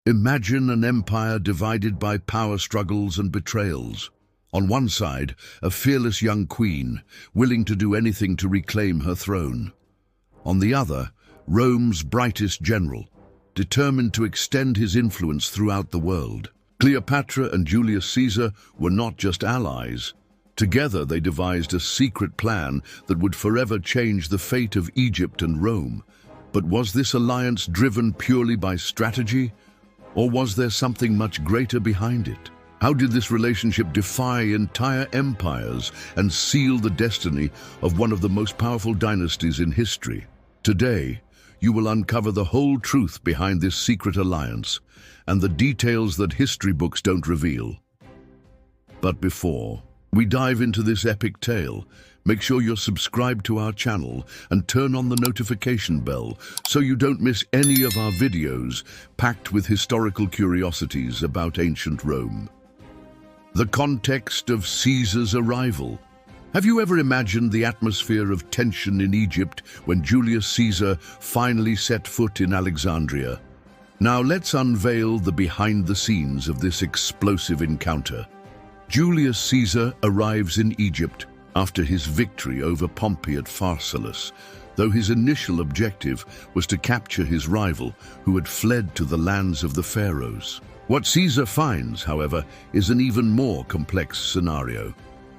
Imagine an empire divided by power struggles and betrayals. On one side, a fearless young queen, willing to do anything to reclaim her throne. On the other, Rome's brightest general, determined to extend his influence throughout the world. Cleopatra and Julius Caesar were not just allies. Together they devised a secret plan that would forever change the fate of Egypt and Rome. But was this alliance driven purely by strategy, or was there something much greater behind it? How did this relationship defy entire empires and seal the destiny of one of the most powerful dynasties in history? Today, you will uncover the whole truth behind this secret alliance and the details that history books don't reveal. But before we dive into this epic tale, make sure you're subscribed to our channel and turn on the notification bell so you don't miss any of our videos packed with historical curiosities about ancient Rome. The context of Caesar's arrival. Have you ever imagined the atmosphere of tension in Egypt when Julius Caesar finally set foot in Alexandria? Now let's unveil the behind the scenes of this explosive encounter. Julius Caesar arrives in Egypt after his victory over Pompey at Pharsalus, though his initial objective was to capture his rival who had fled to the lands of the pharaohs. What Caesar finds, however, is an even more complex scenario.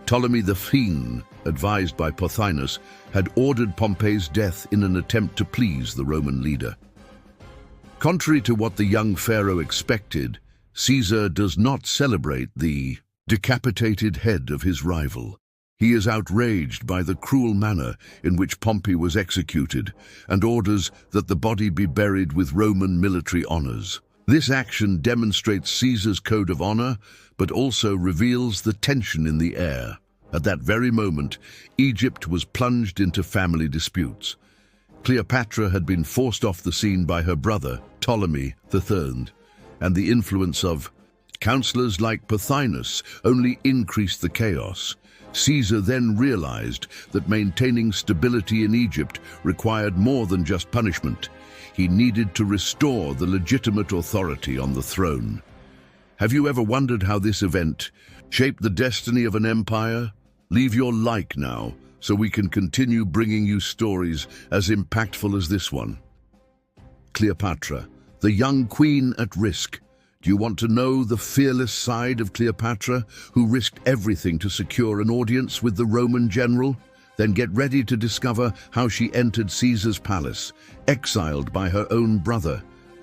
Ptolemy XIII, advised by Pothinus, had ordered Pompey's death in an attempt to please the Roman leader. Contrary to what the young pharaoh expected, Caesar does not celebrate the decapitated head of his rival. He is outraged by the cruel manner in which Pompey was executed and orders that the body be buried with Roman military honors. This action demonstrates Caesar's code of honor, but also reveals the tension in the air. At that very moment, Egypt was plunged into family disputes. Cleopatra had been forced off the scene by her brother, Ptolemy XIII, and the influence of counselors like Pothinus only increased the chaos. Caesar then realized that maintaining stability in Egypt required more than just punishment. He needed to restore the legitimate authority on the throne. Have you ever wondered how this event shaped the destiny of an empire? Leave your like now so we can continue bringing you stories as impactful as this one. Cleopatra, the young queen at risk. Do you want to know the fearless side of Cleopatra, who risked everything to secure an audience with the Roman general? Then get ready to discover how she entered Caesar's palace, exiled by her own brother.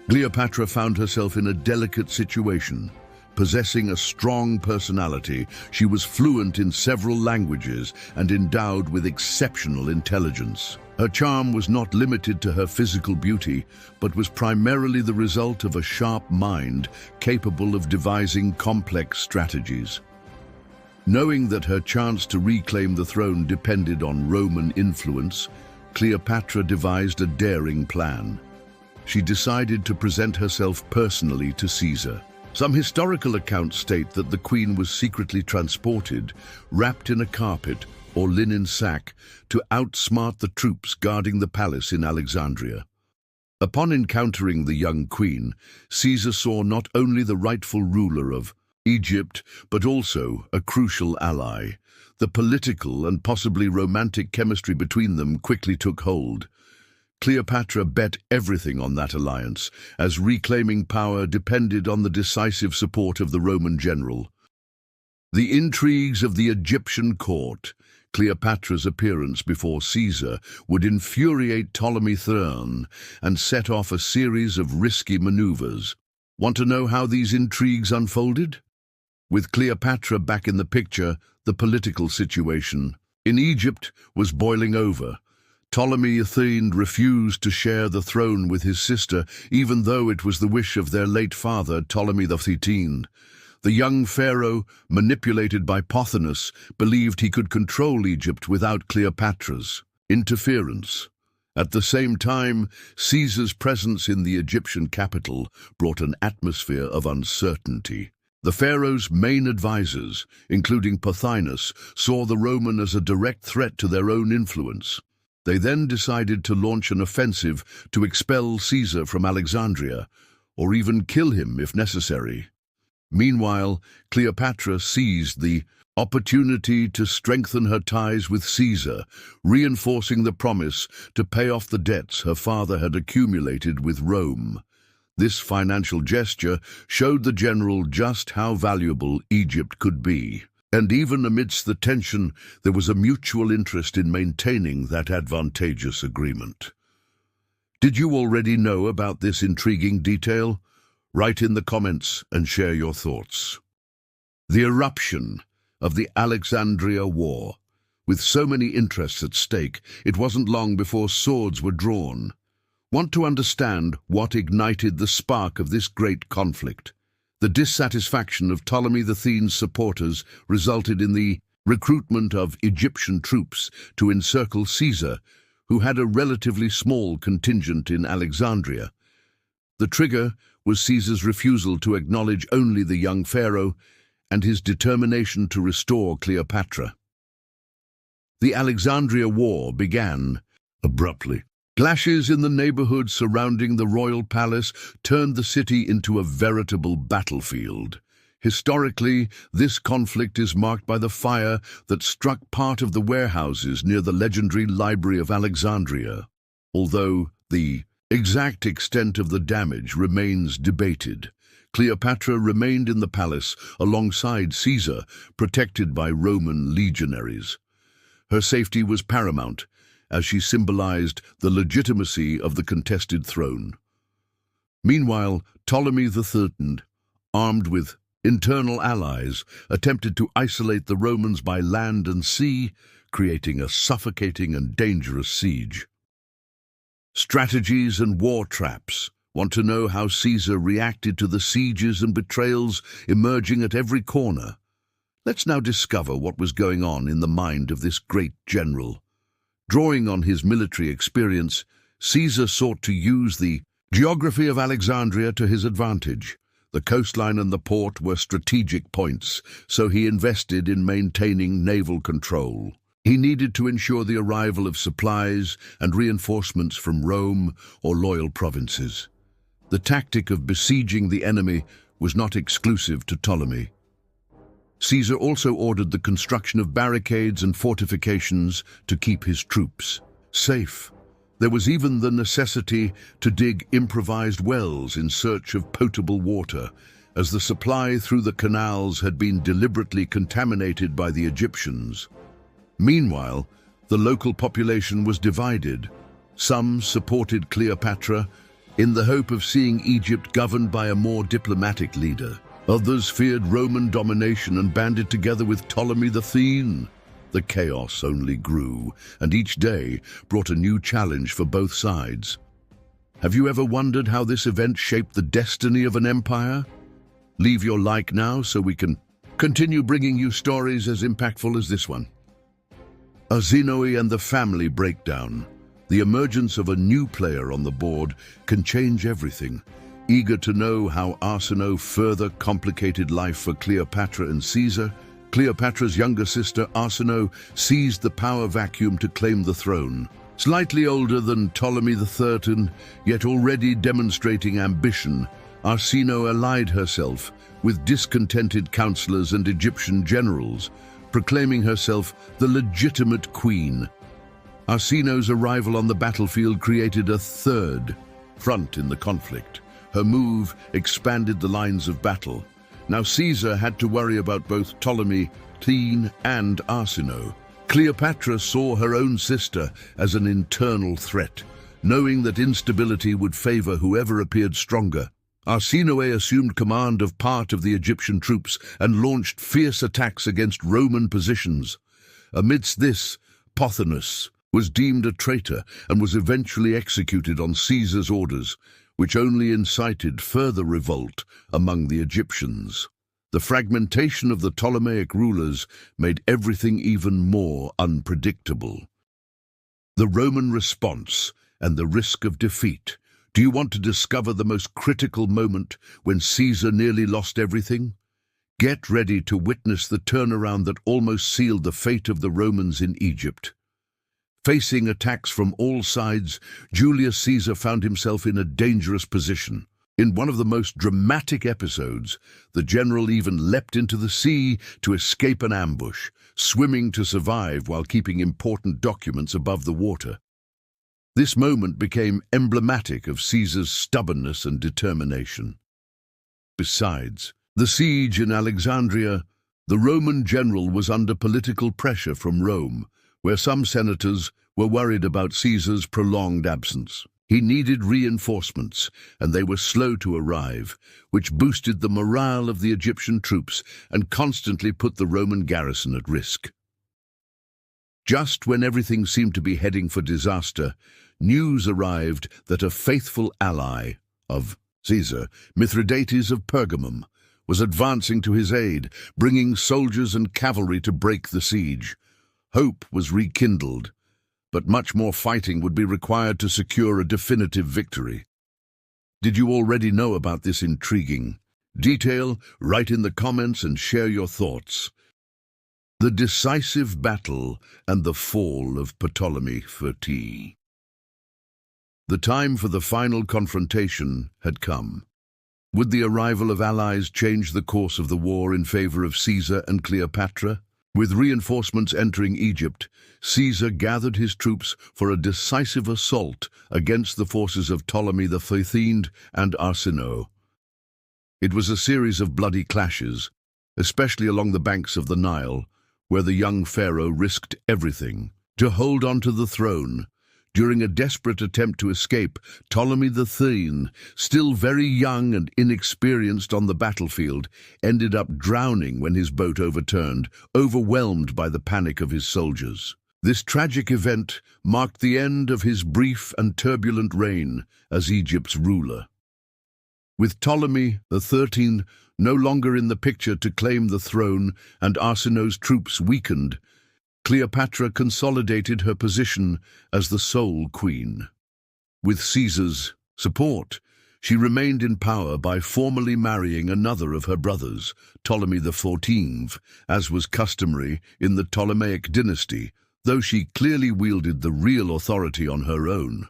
Cleopatra found herself in a delicate situation. Possessing a strong personality, she was fluent in several languages and endowed with exceptional intelligence. Her charm was not limited to her physical beauty, but was primarily the result of a sharp mind capable of devising complex strategies. Knowing that her chance to reclaim the throne depended on Roman influence, Cleopatra devised a daring plan. She decided to present herself personally to Caesar. Some historical accounts state that the queen was secretly transported, wrapped in a carpet or linen sack, to outsmart the troops guarding the palace in Alexandria. Upon encountering the young queen, Caesar saw not only the rightful ruler of Egypt, but also a crucial ally. The political and possibly romantic chemistry between them quickly took hold. Cleopatra bet everything on that alliance, as reclaiming power depended on the decisive support of the Roman general. The intrigues of the Egyptian court. Cleopatra's appearance before Caesar would infuriate Ptolemy XIII and set off a series of risky maneuvers. Want to know how these intrigues unfolded? With Cleopatra back in the picture, the political situation in Egypt was boiling over. Ptolemy XIII refused to share the throne with his sister, even though it was the wish of their late father, Ptolemy XIII. The young pharaoh, manipulated by Pothinus, believed he could control Egypt without Cleopatra's interference. At the same time, Caesar's presence in the Egyptian capital brought an atmosphere of uncertainty. The pharaoh's main advisors, including Pothinus, saw the Roman as a direct threat to their own influence. They then decided to launch an offensive to expel Caesar from Alexandria, or even kill him if necessary. Meanwhile, Cleopatra seized the opportunity to strengthen her ties with Caesar, reinforcing the promise to pay off the debts her father had accumulated with Rome. This financial gesture showed the general just how valuable Egypt could be. And even amidst the tension, there was a mutual interest in maintaining that advantageous agreement. Did you already know about this intriguing detail? Write in the comments and share your thoughts. The eruption of the Alexandria War. With so many interests at stake, it wasn't long before swords were drawn. Want to understand what ignited the spark of this great conflict? The dissatisfaction of Ptolemy XIII's supporters resulted in the recruitment of Egyptian troops to encircle Caesar, who had a relatively small contingent in Alexandria. The trigger was Caesar's refusal to acknowledge only the young pharaoh and his determination to restore Cleopatra. The Alexandria War began abruptly. Clashes in the neighborhood surrounding the royal palace turned the city into a veritable battlefield. Historically, this conflict is marked by the fire that struck part of the warehouses near the legendary Library of Alexandria, although the exact extent of the damage remains debated. Cleopatra remained in the palace alongside Caesar, protected by Roman legionaries. Her safety was paramount, as she symbolized the legitimacy of the contested throne. Meanwhile, Ptolemy XIII, armed with internal allies, attempted to isolate the Romans by land and sea, creating a suffocating and dangerous siege. Strategies and war traps. Want to know how Caesar reacted to the sieges and betrayals emerging at every corner? Let's now discover what was going on in the mind of this great general. Drawing on his military experience, Caesar sought to use the geography of Alexandria to his advantage. The coastline and the port were strategic points, so he invested in maintaining naval control. He needed to ensure the arrival of supplies and reinforcements from Rome or loyal provinces. The tactic of besieging the enemy was not exclusive to Ptolemy. Caesar also ordered the construction of barricades and fortifications to keep his troops safe. There was even the necessity to dig improvised wells in search of potable water, as the supply through the canals had been deliberately contaminated by the Egyptians. Meanwhile, the local population was divided. Some supported Cleopatra in the hope of seeing Egypt governed by a more diplomatic leader. Others feared Roman domination and banded together with Ptolemy XIII. The chaos only grew, and each day brought a new challenge for both sides. Have you ever wondered how this event shaped the destiny of an empire? Leave your like now so we can continue bringing you stories as impactful as this one. Arsinoe and the family breakdown. The emergence of a new player on the board can change everything. Eager to know how Arsinoe further complicated life for Cleopatra and Caesar, Cleopatra's younger sister Arsinoe seized the power vacuum to claim the throne. Slightly older than Ptolemy XIII, yet already demonstrating ambition, Arsinoe allied herself with discontented counselors and Egyptian generals, proclaiming herself the legitimate queen. Arsinoe's arrival on the battlefield created a third front in the conflict. Her move expanded the lines of battle. Now Caesar had to worry about both Ptolemy XIII and Arsinoe. Cleopatra saw her own sister as an internal threat, knowing that instability would favor whoever appeared stronger. Arsinoe assumed command of part of the Egyptian troops and launched fierce attacks against Roman positions. Amidst this, Pothinus was deemed a traitor and was eventually executed on Caesar's orders, which only incited further revolt among the Egyptians. The fragmentation of the Ptolemaic rulers made everything even more unpredictable. The Roman response and the risk of defeat. Do you want to discover the most critical moment when Caesar nearly lost everything? Get ready to witness the turnaround that almost sealed the fate of the Romans in Egypt. Facing attacks from all sides, Julius Caesar found himself in a dangerous position. In one of the most dramatic episodes, the general even leapt into the sea to escape an ambush, swimming to survive while keeping important documents above the water. This moment became emblematic of Caesar's stubbornness and determination. Besides the siege in Alexandria, the Roman general was under political pressure from Rome, where some senators were worried about Caesar's prolonged absence. He needed reinforcements, and they were slow to arrive, which boosted the morale of the Egyptian troops and constantly put the Roman garrison at risk. Just when everything seemed to be heading for disaster, news arrived that a faithful ally of Caesar, Mithridates of Pergamum, was advancing to his aid, bringing soldiers and cavalry to break the siege. Hope was rekindled, but much more fighting would be required to secure a definitive victory. Did you already know about this intriguing detail? Write in the comments and share your thoughts. The decisive battle and the fall of Ptolemy XIII. The time for the final confrontation had come. Would the arrival of allies change the course of the war in favor of Caesar and Cleopatra? With reinforcements entering Egypt, Caesar gathered his troops for a decisive assault against the forces of Ptolemy XIII and Arsinoe. It was a series of bloody clashes, especially along the banks of the Nile, where the young pharaoh risked everything to hold on to the throne. During a desperate attempt to escape, Ptolemy XIII, still very young and inexperienced on the battlefield, ended up drowning when his boat overturned, overwhelmed by the panic of his soldiers. This tragic event marked the end of his brief and turbulent reign as Egypt's ruler. With Ptolemy XIII no longer in the picture to claim the throne and Arsinoe's troops weakened, Cleopatra consolidated her position as the sole queen. With Caesar's support, she remained in power by formally marrying another of her brothers, Ptolemy XIV, as was customary in the Ptolemaic dynasty, though she clearly wielded the real authority on her own.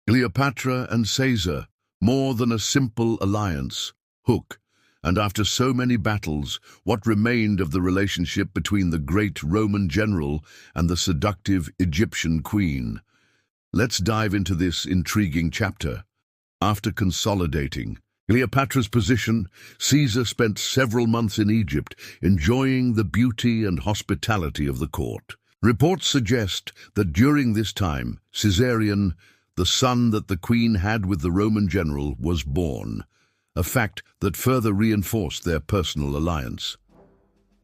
Cleopatra and Caesar, more than a simple alliance, hook. And after so many battles, what remained of the relationship between the great Roman general and the seductive Egyptian queen? Let's dive into this intriguing chapter. After consolidating Cleopatra's position, Caesar spent several months in Egypt, enjoying the beauty and hospitality of the court. Reports suggest that during this time, Caesarion, the son that the queen had with the Roman general, was born, a fact that further reinforced their personal alliance.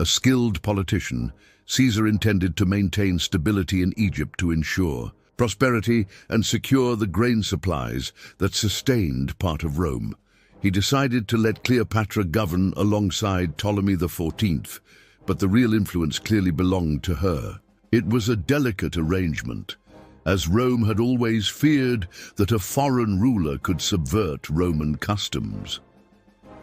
A skilled politician, Caesar intended to maintain stability in Egypt to ensure prosperity and secure the grain supplies that sustained part of Rome. He decided to let Cleopatra govern alongside Ptolemy XIV, but the real influence clearly belonged to her. It was a delicate arrangement, as Rome had always feared that a foreign ruler could subvert Roman customs.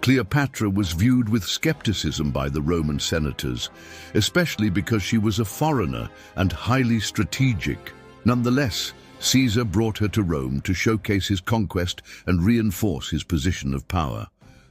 Cleopatra was viewed with skepticism by the Roman senators, especially because she was a foreigner and highly strategic. Nonetheless, Caesar brought her to Rome to showcase his conquest and reinforce his position of power.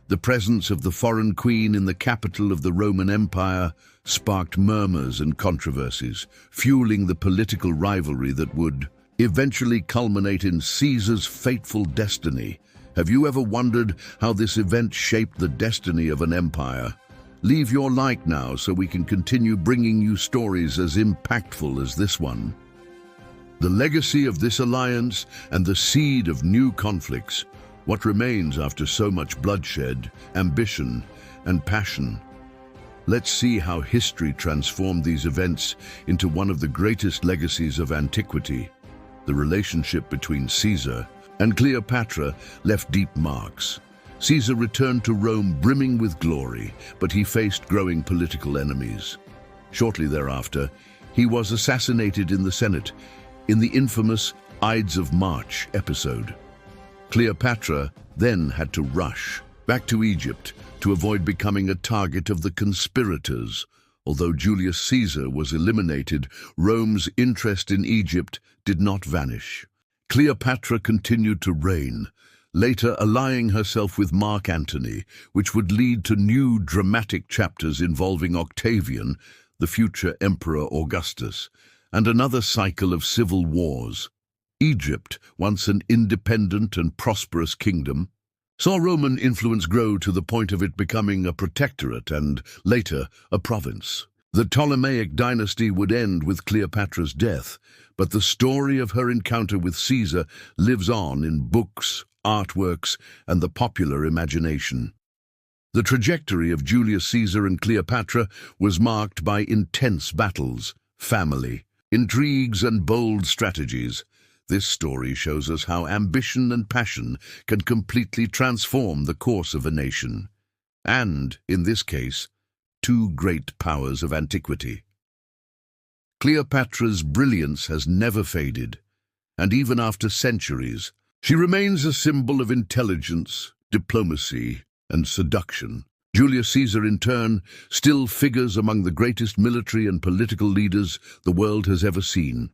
The presence of the foreign queen in the capital of the Roman Empire sparked murmurs and controversies, fueling the political rivalry that would eventually culminate in Caesar's fateful destiny. Have you ever wondered how this event shaped the destiny of an empire? Leave your like now so we can continue bringing you stories as impactful as this one. The legacy of this alliance and the seed of new conflicts. What remains after so much bloodshed, ambition, and passion? Let's see how history transformed these events into one of the greatest legacies of antiquity. The relationship between Caesar and Cleopatra left deep marks. Caesar returned to Rome brimming with glory, but he faced growing political enemies. Shortly thereafter, he was assassinated in the Senate in the infamous Ides of March episode. Cleopatra then had to rush back to Egypt to avoid becoming a target of the conspirators. Although Julius Caesar was eliminated, Rome's interest in Egypt did not vanish. Cleopatra continued to reign, later allying herself with Mark Antony, which would lead to new dramatic chapters involving Octavian, the future Emperor Augustus, and another cycle of civil wars. Egypt, once an independent and prosperous kingdom, saw Roman influence grow to the point of it becoming a protectorate and, later, a province. The Ptolemaic dynasty would end with Cleopatra's death, but the story of her encounter with Caesar lives on in books, artworks, and the popular imagination. The trajectory of Julius Caesar and Cleopatra was marked by intense battles, family, intrigues, and bold strategies. This story shows us how ambition and passion can completely transform the course of a nation. And, in this case, two great powers of antiquity. Cleopatra's brilliance has never faded, and even after centuries, she remains a symbol of intelligence, diplomacy, and seduction. Julius Caesar, in turn, still figures among the greatest military and political leaders the world has ever seen.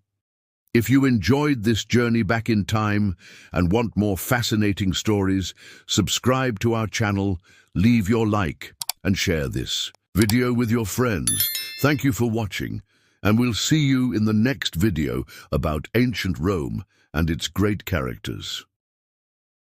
If you enjoyed this journey back in time and want more fascinating stories, subscribe to our channel, leave your like, and share this video with your friends. Thank you for watching, and we'll see you in the next video about ancient Rome and its great characters.